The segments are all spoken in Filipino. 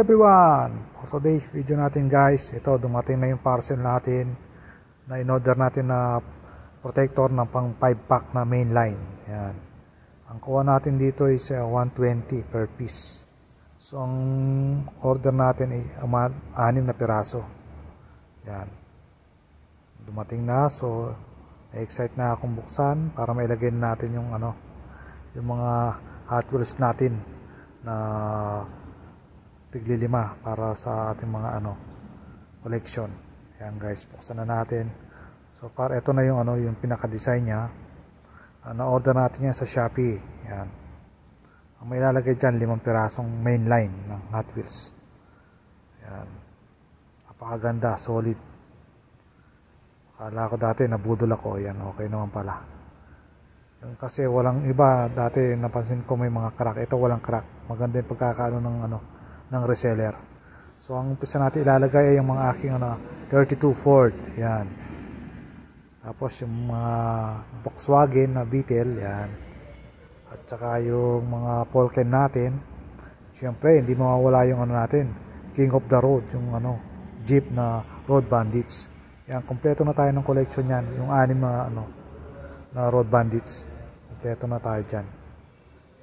everyone! For today's video natin guys, ito dumating na yung parcel natin na in-order natin na protector ng pang 5 pack na mainline. Yan. Ang kuha natin dito is 120 per piece. So ang order natin ay 6 na piraso. Yan. Dumating na, so na-excite na akong buksan para mailagay natin yung yung mga Hot Wheels natin na tigli 5 para sa ating mga collection. Ayan guys, buksan na natin. So para ito na yung yung pinaka-design niya. Na-order natin yan sa Shopee. Ayan. Ang may ilalagay dyan 5 pirasong mainline ng Hot Wheels. Ayan. Napakaganda, solid. Akala ko dati nabudol ako. Ayan, okay naman pala. Yung kasi walang iba, dati napansin ko may mga crack. Ito walang crack. Maganda yung pagkakaano ng reseller. So ang umpisa natin ilalagay ay yung mga aking 32 Ford. Yan. Tapos yung mga Volkswagen na Beetle, yan. At saka yung mga Polken natin. Siyempre hindi mawawala yung natin, King of the Road, yung Jeep na Road Bandits. Yan, kompleto na tayo ng collection yan. Yung 6 na Road Bandits. Kompleto na tayo dyan.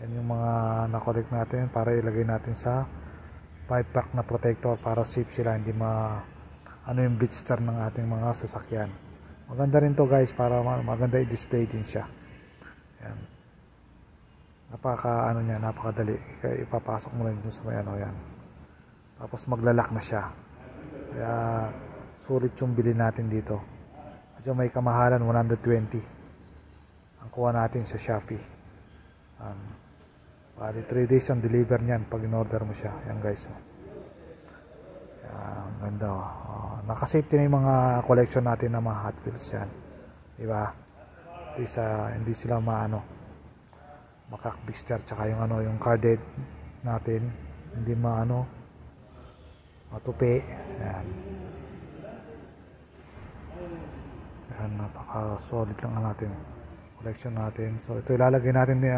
Yan yung mga na-collect natin para ilagay natin sa 5-pack na protector para safe sila, hindi yung blister ng ating mga sasakyan. Maganda rin to guys, para maganda i-display din siya. Yan. Napakadali. Ipapasok mo lang dun sa may yan. Tapos maglalak na siya. Kaya sulit yung bilhin natin dito. At yung may kamahalan 120 ang kuha natin sa Shopee. Bali 3 days ang deliver niyan pag in-order mo siya. Yan guys. Yan, ganda. Naka-safety na yung mga collection natin ng mga Hot Wheels yan. Diba? Hindi sila makakbister. Tsaka yung yung carded natin hindi matupi. Yan. Yan, napaka-solid lang natin collection natin. So ito ilalagay natin din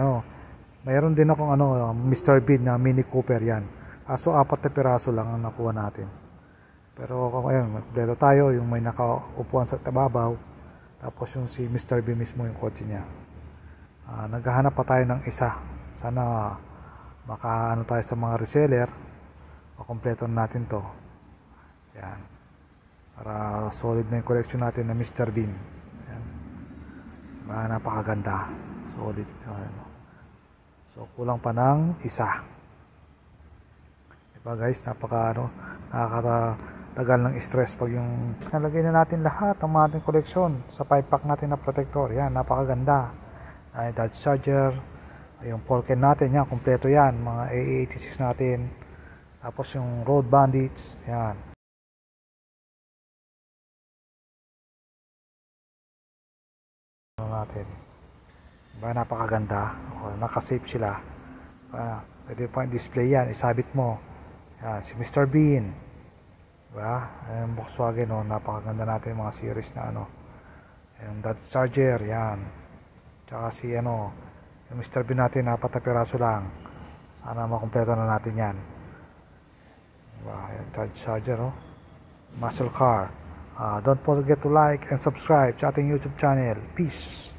mayroon din akong Mr. Bean na Mini Cooper yan. Kaso 4 na piraso lang ang nakuha natin. Pero ngayon, magkumpleto tayo. Yung may nakaupuan sa tababaw. Tapos yung si Mr. Bean mismo yung kotse niya. Naghahanap pa tayo ng isa. Sana makaano tayo sa mga reseller. Makumpleto natin to. Yan. Para solid na yung collection natin na Mr. Bean. Yan. Napakaganda. Solid. So kulang pa ng isa. Diba guys, nakakatagal ng stress pag yung nalagay na natin lahat ng ating collection sa 5-pack natin na protector. Yan, napakaganda. Dodge Charger, yung Polken natin, yan, kompleto yan. Mga AA86 natin. Tapos yung Road Bandits, yan. Natin. Diba, napakaganda. Naka-save sila. Pwede pa display yan. Isabit mo. Yan, si Mr. Bean. Diba? Yung Volkswagen, napakaganda natin mga series na yung Dodge Charger, yan. Tsaka si yung Mr. Bean natin, 4 na piraso lang. Sana makumpleto na natin yan. Diba? Yung Dodge Charger, muscle car. Don't forget to like and subscribe sa ating YouTube channel. Peace!